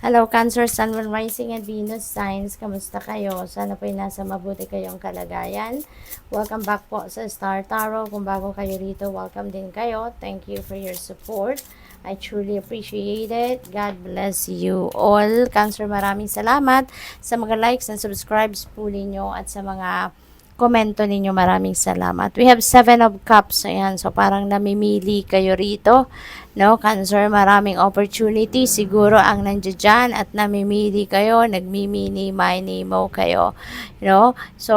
Hello, Cancer, Sun, Moon, Rising, and Venus signs. Kamusta kayo? Sana po nasa mabuti kayong kalagayan. Welcome back po sa Star Tarot. Kung bago kayo rito, welcome din kayo. Thank you for your support. I truly appreciate it. God bless you all. Cancer, maraming salamat sa mga likes and subscribes po ninyo at sa mga komento ninyo. Maraming salamat. We have 7 of Cups. Ayan. So, parang namimili kayo rito. No, Cancer, maraming opportunity siguro ang nandiyan dyan at namimili kayo, nagmimini, mini, mo kayo. So,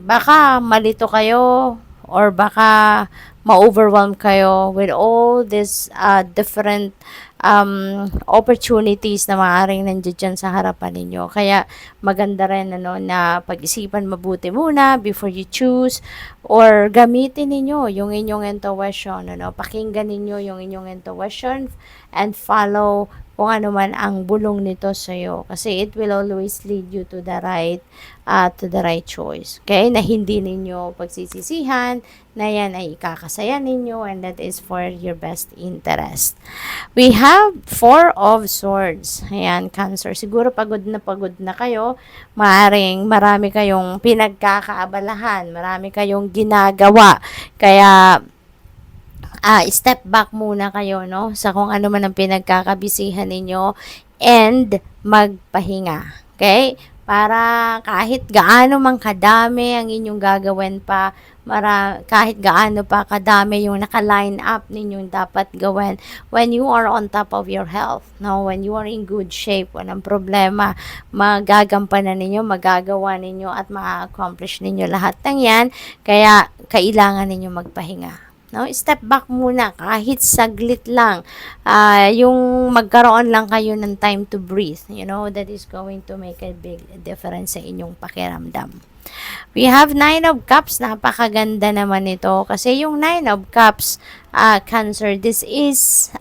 baka malito kayo or baka ma-overwhelm kayo with all these different opportunities na maaaring nandiyan dyan sa harapan ninyo. Kaya maganda rin na pag-isipan mabuti muna before you choose or gamitin ninyo yung inyong intuition. Pakinggan ninyo yung inyong intuition and follow kung ano man ang bulong nito sa iyo kasi it will always lead you to the right choice. Okay? Na hindi ninyo pagsisisihan, na yan ay ikakasaya ninyo and that is for your best interest. We have 4 of Swords. Ayan, Cancer. Siguro pagod na kayo. Maaring marami kayong pinagkakaabalahan. Marami kayong ginagawa. Kaya, step back muna kayo, no? Sa kung ano man ang pinagkakabisihan ninyo and magpahinga. Okay? Para kahit gaano man kadami ang inyong gagawin pa, kahit gaano pa kadami yung naka-line up ninyong dapat gawin when you are on top of your health, no? When you are in good shape, walang problema, magagampanan ninyo, magagawa ninyo at ma-accomplish ninyo lahat ng yan, kaya kailangan ninyo magpahinga. No, step back muna kahit saglit lang. Yung magkaroon lang kayo ng time to breathe, that is going to make a big difference sa inyong pakiramdam. We have 9 of Cups. Napakaganda naman ito kasi yung 9 of Cups, Cancer, this is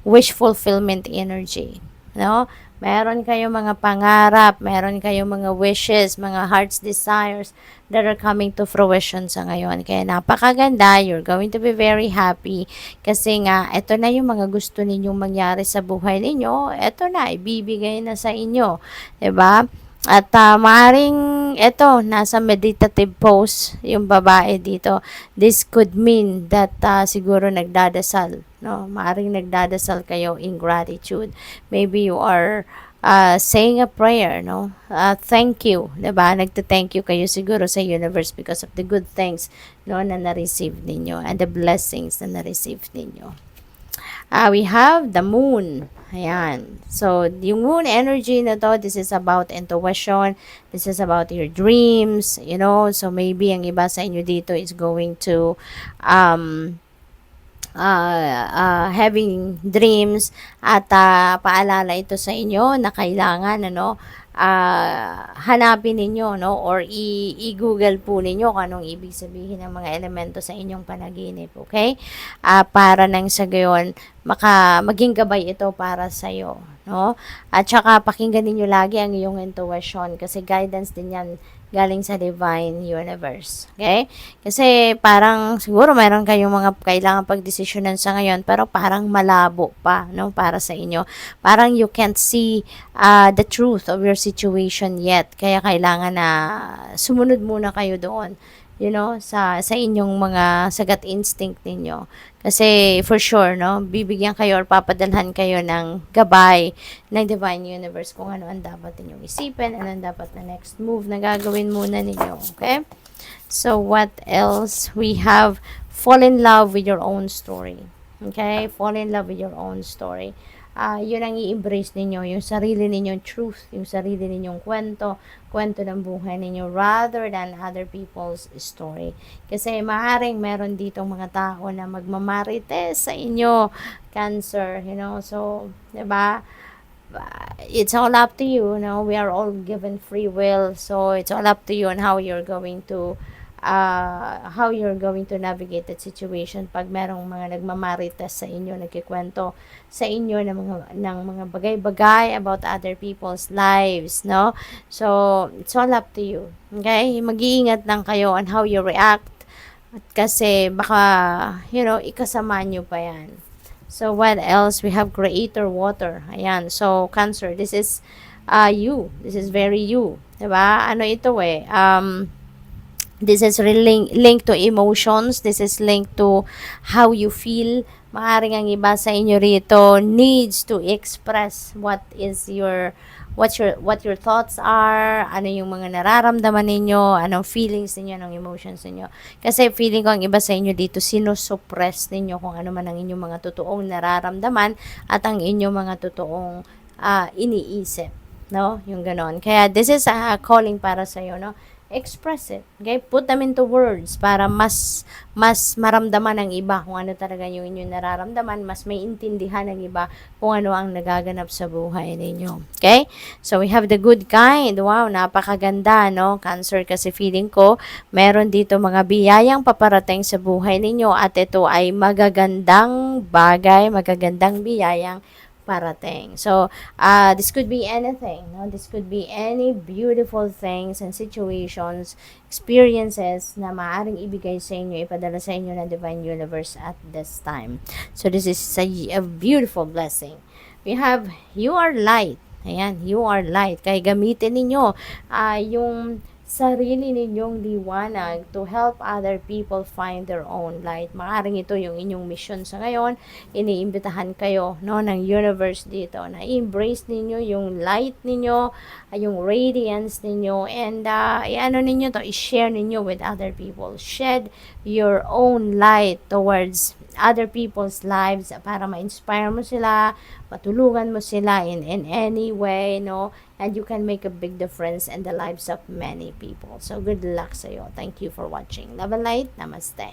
wish fulfillment energy, no? Meron kayong mga pangarap, meron kayong mga wishes, mga heart's desires that are coming to fruition sa ngayon. Kaya napakaganda, you're going to be very happy kasi nga, ito na yung mga gusto ninyong mangyari sa buhay ninyo, ito na, ibibigay na sa inyo. 'Di ba? At maaaring ito, nasa meditative pose yung babae dito. This could mean that siguro nagdadasal. No? Maaaring nagdadasal kayo in gratitude. Maybe you are saying a prayer, no? Thank you, 'di ba? Nagte-thank you kayo siguro sa universe because of the good things, no, na na-receive ninyo and the blessings na na-receive ninyo. We have the moon. Ayan. So, yung moon energy na to, this is about intuition. This is about your dreams, So, maybe ang iba sa inyo dito is going to having dreams at paalala ito sa inyo na kailangan hanapin ninyo, no, or i-google po ninyo kung anong ibig sabihin ng mga elemento sa inyong panaginip, okay? Para nang sa gayon maging gabay ito para sa iyo, no? At saka pakinggan ninyo lagi ang iyong intuition kasi guidance din yan galing sa divine universe. Okay? Kasi parang siguro mayroon kayong mga kailangan pagdesisyonan sa ngayon pero parang malabo pa, no, para sa inyo. Parang you can't see the truth of your situation yet. Kaya kailangan na sumunod muna kayo doon, sa inyong mga sagat instinct ninyo. Kasi for sure, no, bibigyan kayo or papadalhan kayo ng gabay ng divine universe kung ano ang dapat ninyong isipin, ano ang dapat na next move na gagawin muna ninyo. Okay? So, what else? We have fall in love with your own story. Okay? Fall in love with your own story. Yun ang i-embrace ninyo, yung sarili ninyong truth, yung sarili ninyong kwento ng buhay ninyo rather than other people's story. Kasi maaaring meron ditong mga tao na magmamarites sa inyo, Cancer, So, 'di ba? It's all up to you, we are all given free will, so it's all up to you on how you're going to navigate that situation pag merong mga nagmamarites sa inyo, nagkikwento sa inyo ng mga bagay-bagay about other people's lives, no? So, it's all up to you. Okay? Mag-iingat lang kayo on how you react kasi baka, ikasama nyo pa yan. So, what else? We have creator water. Ayan. So, Cancer, this is you. This is very you. Diba? Ano ito eh? This is really linked to emotions. This is linked to how you feel. Maaring ang iba sa inyo rito needs to express what your thoughts are, ano yung mga nararamdaman ninyo, anong feelings ninyo, anong emotions ninyo. Kasi feeling ko ang iba sa inyo dito sinusuppress ninyo kung ano man ang inyong mga totoong nararamdaman at ang inyong mga totoong iniisip, no? Yung ganon. Kaya this is a calling para sa iyo, no? Express it. Okay? Put them into words para mas maramdaman ng iba kung ano talaga yung inyong nararamdaman, mas may intindihan ng iba kung ano ang nagaganap sa buhay ninyo. Okay? So, we have the good kind. Wow, napakaganda, no? Cancer, kasi feeling ko, meron dito mga biyayang paparating sa buhay ninyo at ito ay magagandang bagay, magagandang biyayang parating. So, this could be anything, no? This could be any beautiful things and situations, experiences na maaaring ibigay sa inyo, ipadala sa inyo ng Divine Universe at this time. So, this is a beautiful blessing. We have, you are light. Ayan, you are light. Kaya gamitin ninyo yung sarili ninyong liwanag to help other people find their own light. Maaring ito yung inyong mission sa ngayon. Iniimbitahan kayo, no, ng universe dito na i-embrace ninyo yung light ninyo, yung radiance ninyo, and i-ano ninyo to, i-share ninyo with other people. Shed your own light towards other people's lives para ma-inspire mo sila, patulungan mo sila in any way, no? And you can make a big difference in the lives of many people. So, good luck sa iyo. Thank you for watching. Love and light. Namaste.